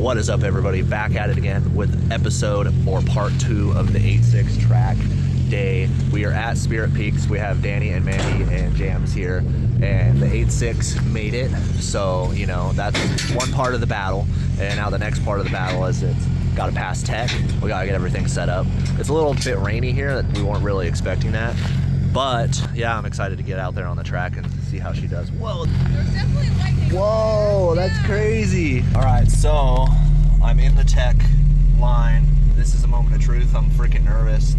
What is up, everybody? Back at it again with episode or part 2 of the 8-6 track day. We are at Spirit Peaks. We have Danny and Mandy and Jams here, and the 8-6 made it. So, you know, that's one part of the battle. And now the next part of the battle is it's got to pass tech. We got to get everything set up. It's a little bit rainy here. That we weren't really expecting that. But, yeah, I'm excited to get out there on the track and see how she does. Whoa. There's definitely lightning. Whoa, that's crazy. All right, so I'm in the tech line. This is a moment of truth. I'm freaking nervous.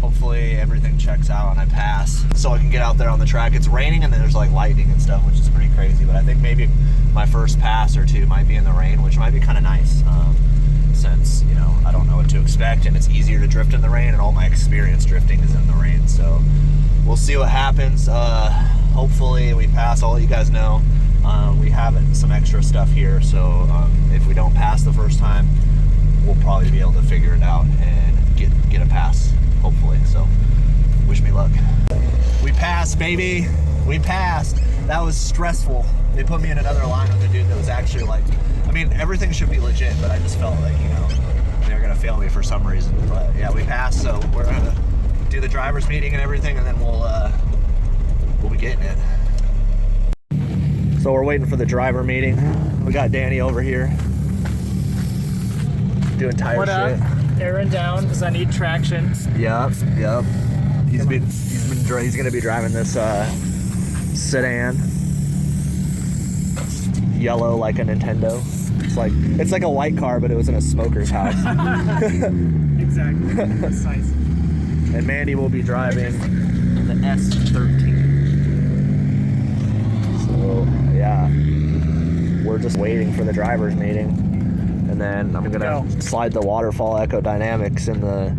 Hopefully everything checks out and I pass so I can get out there on the track. It's raining and then there's like lightning and stuff, which is pretty crazy. But I think maybe my first pass or two might be in the rain, which might be kind of nice. Since, you know, I don't know what to expect and it's easier to drift in the rain, and all my experience drifting is in the rain. So we'll see what happens. Hopefully we pass. I'll let you guys know. We have some extra stuff here, so if we don't pass the first time, we'll probably be able to figure it out and get a pass, hopefully. So wish me luck. We passed, baby. We passed. That was stressful. They put me in another line with a dude that was actually like, I mean, everything should be legit, but I just felt like, you know, they were gonna fail me for some reason. But yeah, we passed, so we're gonna do the driver's meeting and everything, and then we'll be getting it. So we're waiting for the driver meeting. We got Danny over here doing tire what shit. Up? Airing down because I need traction. Yep. He's gonna be driving this sedan, yellow like a Nintendo. It's like a white car, but it was in a smoker's house. Exactly. That's nice. And Mandy will be driving the S13. So yeah, we're just waiting for the driver's meeting, and then I'm gonna slide the waterfall echo dynamics in the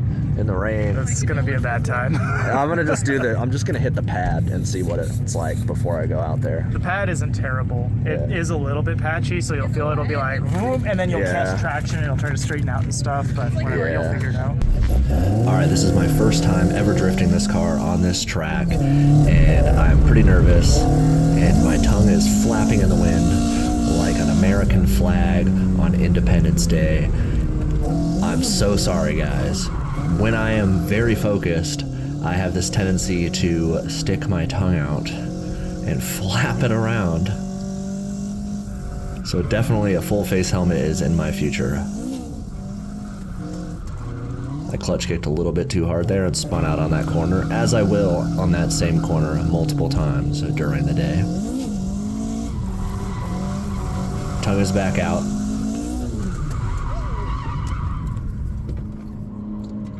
rain. It's gonna be a bad time. I'm just gonna hit the pad and see what it's like before I go out there. The pad isn't terrible. It is a little bit patchy, so you'll feel it'll be like, whoop, and then you'll catch traction and it'll try to straighten out and stuff, but whatever, you'll figure it out. All right, this is my first time ever drifting this car on this track, and I'm pretty nervous, and my tongue is flapping in the wind like an American flag on Independence Day. I'm so sorry, guys. When I am very focused, I have this tendency to stick my tongue out and flap it around. So definitely a full face helmet is in my future. I clutch kicked a little bit too hard there and spun out on that corner, as I will on that same corner multiple times during the day. Tongue is back out.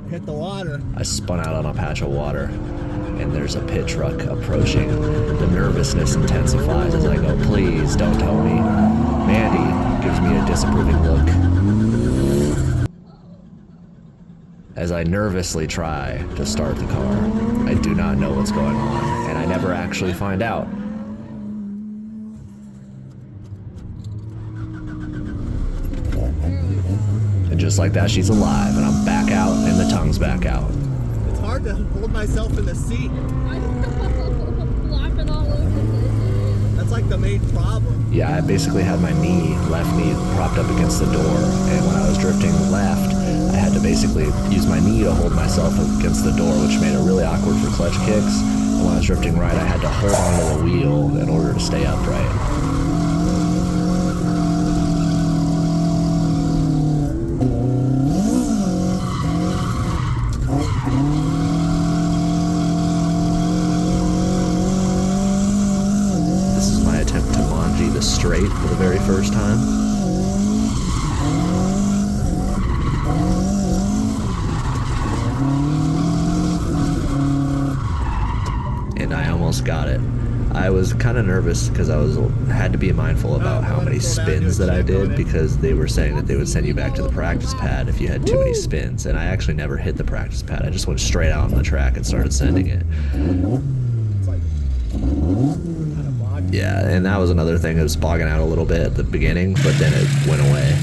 Hit the water. I spun out on a patch of water, and there's a pit truck approaching. The nervousness intensifies as I go, please don't tell me. Mandy gives me a disapproving look as I nervously try to start the car. I do not know what's going on, and I never actually find out. And just like that, she's alive, and I'm back out, and the tongue's back out. It's hard to hold myself in the seat. I know. Laughing all over the place. That's like the main problem. Yeah, I basically had my left knee propped up against the door, and when I was drifting left, I had to basically use my knee to hold myself against the door, which made it really awkward for clutch kicks. And when I was drifting right, I had to hold onto the wheel in order to stay upright. Straight for the very first time. And I almost got it. I was kind of nervous because I had to be mindful about how many spins that I did, because they were saying that they would send you back to the practice pad if you had too many spins, and I actually never hit the practice pad. I just went straight out on the track and started sending it. Yeah, and that was another thing. It was bogging out a little bit at the beginning, but then it went away.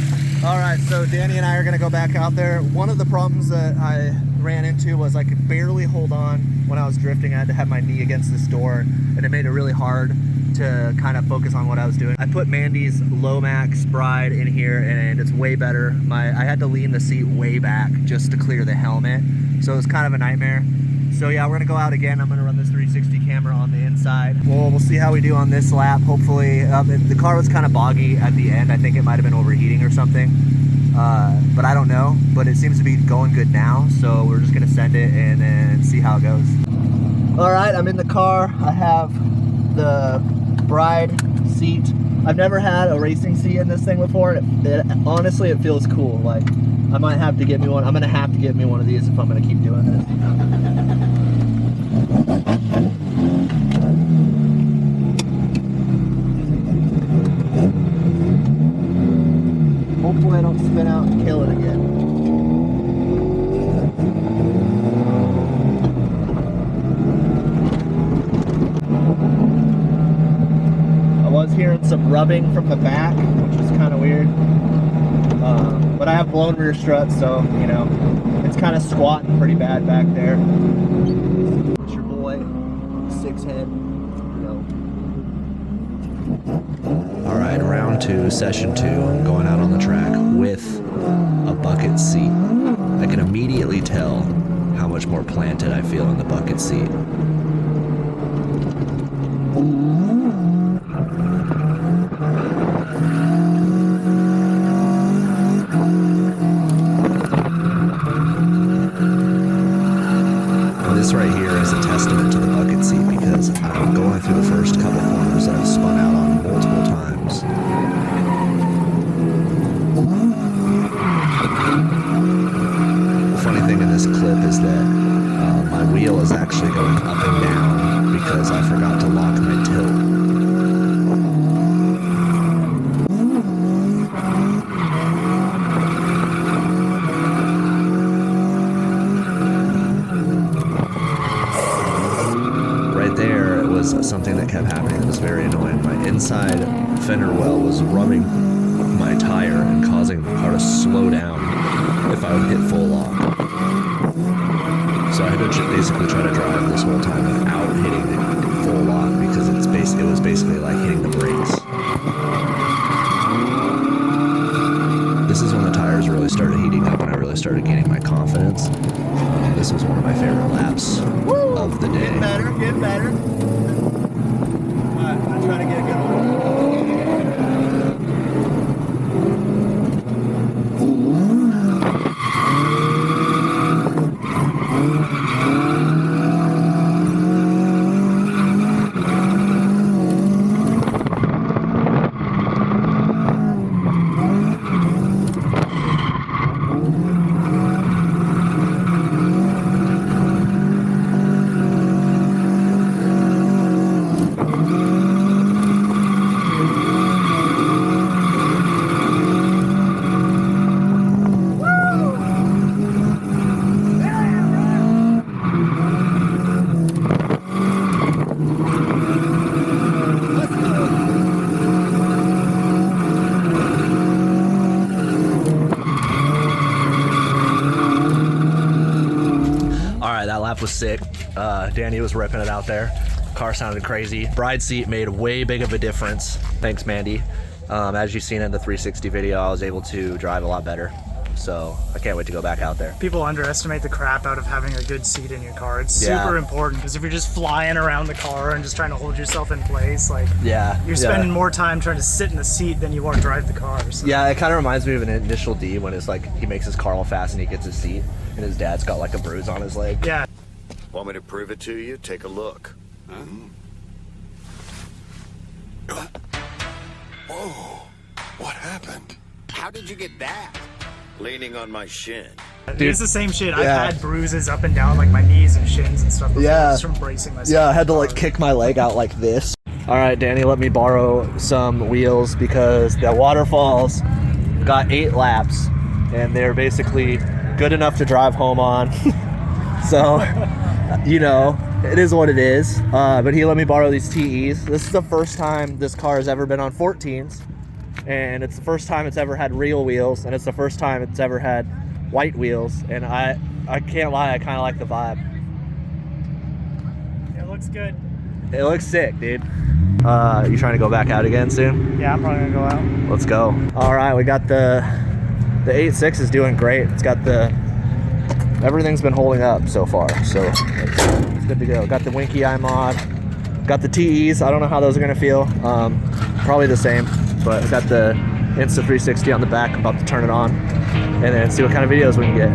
All right, so Danny and I are gonna go back out there. One of the problems that I ran into was I could barely hold on when I was drifting. I had to have my knee against this door, and it made it really hard to kind of focus on what I was doing. I put Mandy's Lomax Bride in here and it's way better. I had to lean the seat way back just to clear the helmet, so it was kind of a nightmare. So yeah, we're gonna go out again. I'm gonna run this 360 camera on the inside. We'll see how we do on this lap. Hopefully, the car was kind of boggy at the end. I think it might have been overheating or something, but I don't know. But it seems to be going good now, so we're just gonna send it and then see how it goes. All right, I'm in the car. I have the Bride seat. I've never had a racing seat in this thing before. Honestly, it feels cool. Like, I might have to get me one. I'm gonna have to get me one of these if I'm gonna keep doing this. Hopefully I don't spin out and kill it again. I was hearing some rubbing from the back, which is kind of weird. But I have blown rear struts, so, you know, it's kind of squatting pretty bad back there. It's your boy, Six Head. All right, round 2, session 2. I'm going out on the track with a bucket seat. I can immediately tell how much more planted I feel in the bucket seat. This right here is a testament to the bucket seat because I'm going through the first couple corners that I've spun out on multiple times. The funny thing in this clip is that my wheel is actually going up and down because I forgot to lock my tilt. Something that kept happening that was very annoying. My inside fender well was rubbing my tire and causing the car to slow down if I would hit full lock. So I had to basically try to drive this whole time without hitting the full lock because it was basically like hitting the brakes. This is when the tires really started heating up and I really started gaining my confidence. This was one of my favorite laps of the day. Getting better, getting better. I'm trying to get a good one. Was sick. Danny was ripping it out there. Car sounded crazy. Bride seat made way big of a difference. Thanks, Mandy. As you've seen in the 360 video, I was able to drive a lot better. So I can't wait to go back out there. People underestimate the crap out of having a good seat in your car. It's super important because if you're just flying around the car and just trying to hold yourself in place, like you're spending more time trying to sit in the seat than you are to drive the car. So. Yeah, it kind of reminds me of an Initial D when it's like he makes his car all fast and he gets his seat and his dad's got like a bruise on his leg. Yeah. Want me to prove it to you? Take a look. Whoa, what happened? How did you get that? Leaning on my shin. Dude, it's the same shit. I've had bruises up and down like my knees and shins and stuff before just from bracing myself. Yeah, I had to like kick my leg out like this. All right, Danny, let me borrow some wheels because the waterfalls got 8 laps and they're basically good enough to drive home on. So, you know, it is what it is. But he let me borrow these TEs. This is the first time this car has ever been on 14s. And it's the first time it's ever had real wheels. And it's the first time it's ever had white wheels. And I can't lie, I kind of like the vibe. It looks good. It looks sick, dude. You trying to go back out again soon? Yeah, I'm probably gonna go out. Let's go. All right, we got the 8.6 is doing great. It's got everything's been holding up so far, so it's good to go. Got the Winky Eye mod, got the TEs. I don't know how those are gonna feel. Probably the same, but got the Insta360 on the back. I'm about to turn it on and then see what kind of videos we can get.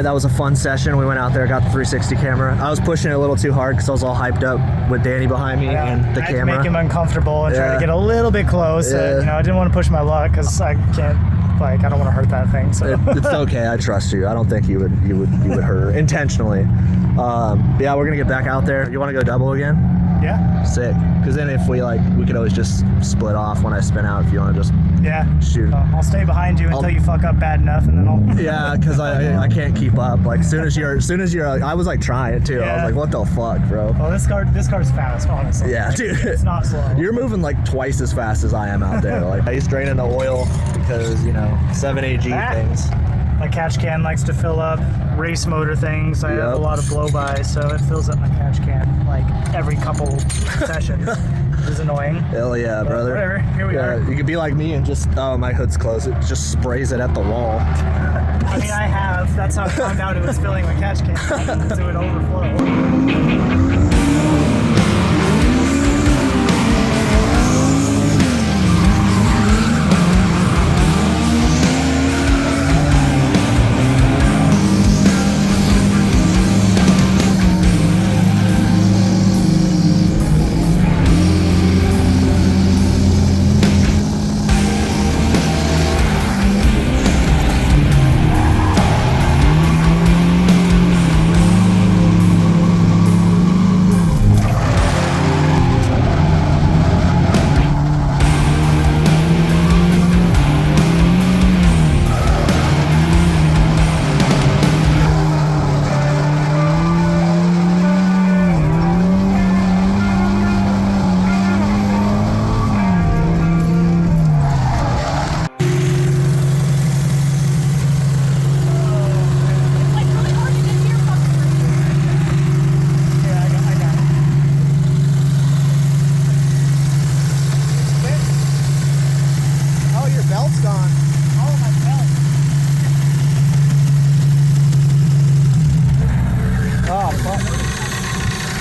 That was a fun session. We went out there, got the 360 camera. I was pushing it a little too hard because I was all hyped up with Danny behind me and the camera. I had to make him uncomfortable and try to get a little bit close. You know, I didn't want to push my luck because I can't, like, I don't want to hurt that thing. So it's okay. I trust you. I don't think you would hurt her intentionally. Yeah, we're gonna get back out there. You want to go double again? Yeah. Sick. Because then if we could always just split off when I spin out if you want to just shoot. I'll stay behind you until you fuck up bad enough, and then I'll. Yeah, because I can't keep up. Like as soon as you're, I was like trying too. I was like, what the fuck, bro? Oh, this car's fast, honestly. Yeah, dude. It's not slow. You're moving like twice as fast as I am out there. Like he's draining the oil because 7AG things. My catch can likes to fill up. Race motor things. I have a lot of blow-by, so it fills up my catch can like every couple sessions. It's annoying. Hell yeah, but brother. Whatever. Here we are. You could be like me and just, my hood's closed. It just sprays it at the wall. I mean, I have. That's how I found out it was filling my catch can. So it would overflow.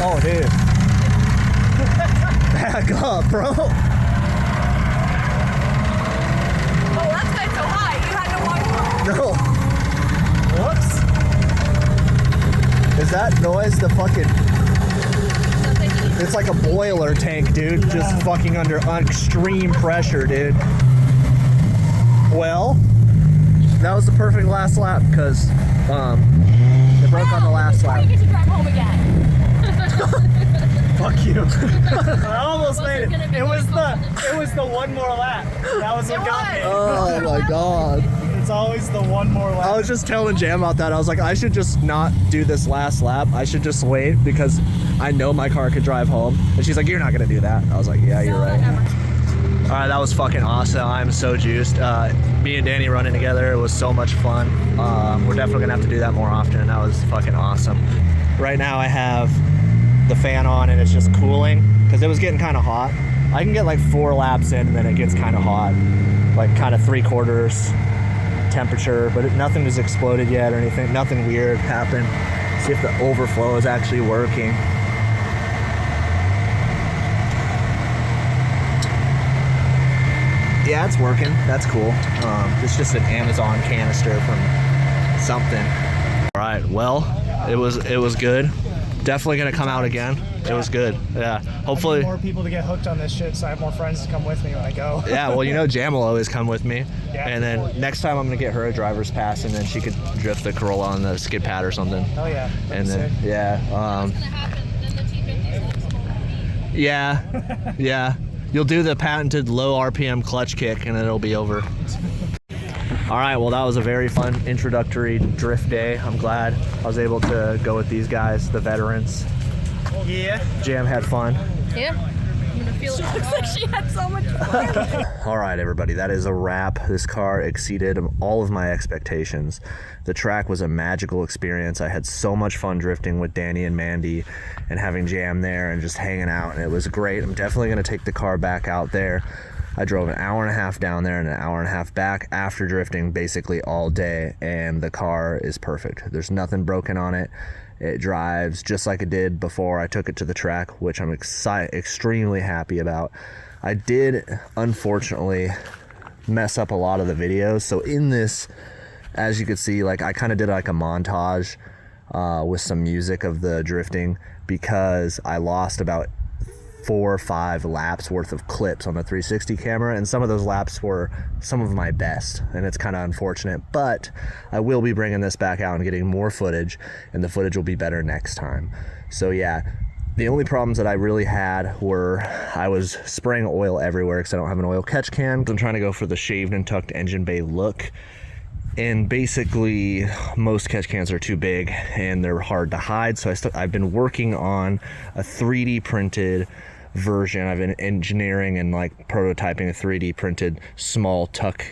Oh, dude. Back up, bro. Oh, that's why it's so high. You had to walk home. No. Whoops. Is that noise the fucking... It's like a boiler tank, dude. Just fucking under extreme pressure, dude. Well, that was the perfect last lap because it broke on the last lap. You get to drive home again. Fuck you. I almost made it. It was the one more lap. That was what got me. Oh my god. It's always the one more lap. I was just telling Jam about that. I was like, I should just not do this last lap. I should just wait because I know my car could drive home. And she's like, you're not gonna do that. I was like, yeah, you're right. All right, that was fucking awesome. I'm so juiced. Me and Danny running together, it was so much fun. We're definitely gonna have to do that more often. That was fucking awesome. Right now I have the fan on and it's just cooling because it was getting kind of hot. I can get like 4 laps in and then it gets kind of hot, like kind of 3/4 temperature, but nothing has exploded yet or anything. Nothing weird happened. See if the overflow is actually working. Yeah, it's working. That's cool. It's just an Amazon canister from something. All right, well, it was good. Definitely gonna come out again. It was good. Yeah. Hopefully. I need more people to get hooked on this shit, so I have more friends to come with me when I go. Yeah. Well, you know, Jam will always come with me. Yeah, and then next time I'm gonna get her a driver's pass, and then she could drift the Corolla on the skid pad or something. Oh yeah. And then sick. yeah. What's gonna happen? Then the T50's like small feet. Yeah. Yeah. You'll do the patented low RPM clutch kick, and it'll be over. All right, well, that was a very fun introductory drift day. I'm glad I was able to go with these guys, the veterans. Yeah. Jam had fun. Yeah. I'm gonna feel it. She looks like she had so much fun. All right, everybody, that is a wrap. This car exceeded all of my expectations. The track was a magical experience. I had so much fun drifting with Danny and Mandy and having Jam there and just hanging out, and it was great. I'm definitely gonna take the car back out there. I drove an hour and a half down there and an hour and a half back after drifting basically all day, and the car is perfect. There's nothing broken on it. It drives just like it did before I took it to the track, which I'm extremely happy about. I did, unfortunately, mess up a lot of the videos. So in this, as you can see, like I kind of did like a montage with some music of the drifting because I lost about 4 or 5 laps worth of clips on the 360 camera, and some of those laps were some of my best, and it's kind of unfortunate, but I will be bringing this back out and getting more footage, and the footage will be better next time. So yeah, the only problems that I really had were I was spraying oil everywhere because I don't have an oil catch can. I'm trying to go for the shaved and tucked engine bay look, and basically most catch cans are too big and they're hard to hide, so I've been working on a 3D printed version. I've been engineering and like prototyping a 3D printed small tuck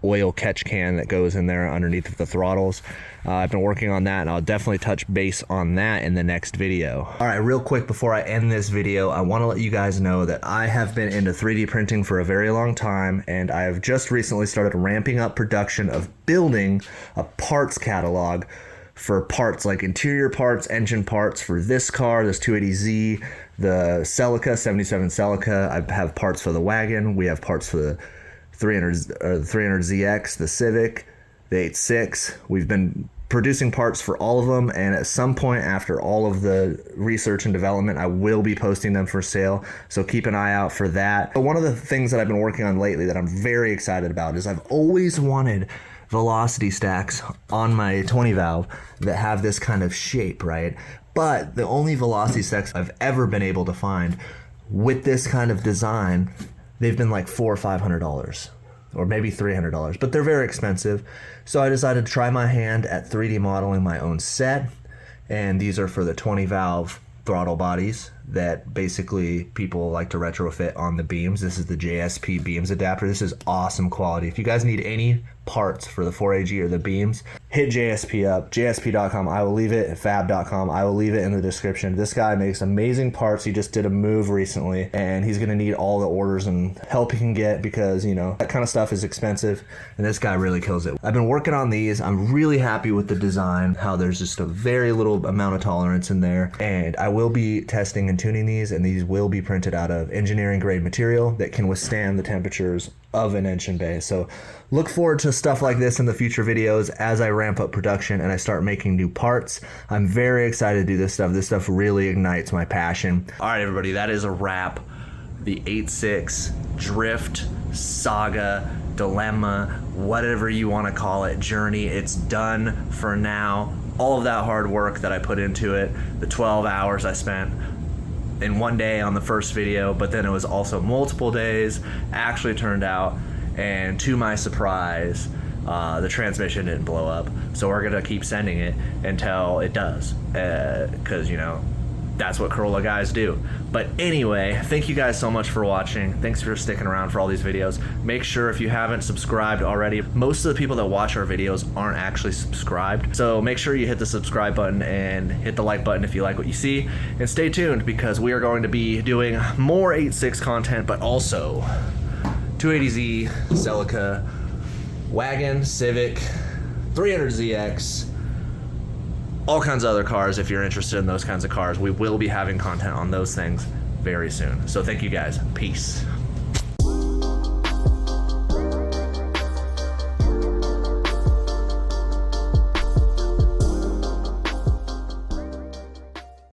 oil catch can that goes in there underneath the throttles. I've been working on that, and I'll definitely touch base on that in the next video. All right, real quick before I end this video, I want to let you guys know that I have been into 3D printing for a very long time, and I have just recently started ramping up production of building a parts catalog for parts like interior parts, engine parts for this car, this 280Z, the Celica, 77 Celica. I have parts for the wagon. We have parts for the 300ZX, the Civic, the 86. We've been producing parts for all of them, and at some point after all of the research and development, I will be posting them for sale, so keep an eye out for that. But one of the things that I've been working on lately that I'm very excited about is I've always wanted velocity stacks on my 20 valve that have this kind of shape, right? But the only velocity stacks I've ever been able to find with this kind of design, they've been like $400 or $500 or maybe $300, but they're very expensive. So I decided to try my hand at 3D modeling my own set, and these are for the 20 valve throttle bodies that basically people like to retrofit on the beams. This is the JSP beams adapter. This is awesome quality. If you guys need any parts for the 4AG or the beams, hit JSP up, JSP.com. I will leave it, fab.com. I will leave it in the description. This guy makes amazing parts. He just did a move recently, and he's gonna need all the orders and help he can get because, you know, that kind of stuff is expensive, and this guy really kills it. I've been working on these. I'm really happy with the design, how there's just a very little amount of tolerance in there, and I will be testing and tuning these, and these will be printed out of engineering grade material that can withstand the temperatures of an engine bay. So look forward to stuff like this in the future videos as I ramp up production and I start making new parts. I'm very excited to do this stuff. This stuff really ignites my passion. All right, everybody, that is a wrap. The 8.6 drift saga, dilemma, whatever you want to call it, journey. It's done for now. All of that hard work that I put into it, the 12 hours I spent in one day on the first video, but then it was also multiple days, actually turned out, and to my surprise, the transmission didn't blow up. So we're gonna keep sending it until it does, because, you know, that's what Corolla guys do. But anyway, thank you guys so much for watching. Thanks for sticking around for all these videos. Make sure if you haven't subscribed already, most of the people that watch our videos aren't actually subscribed. So make sure you hit the subscribe button and hit the like button if you like what you see. And stay tuned because we are going to be doing more 8.6 content, but also 280Z, Celica, Wagon, Civic, 300ZX, all kinds of other cars. If you're interested in those kinds of cars, we will be having content on those things very soon. So thank you guys. Peace.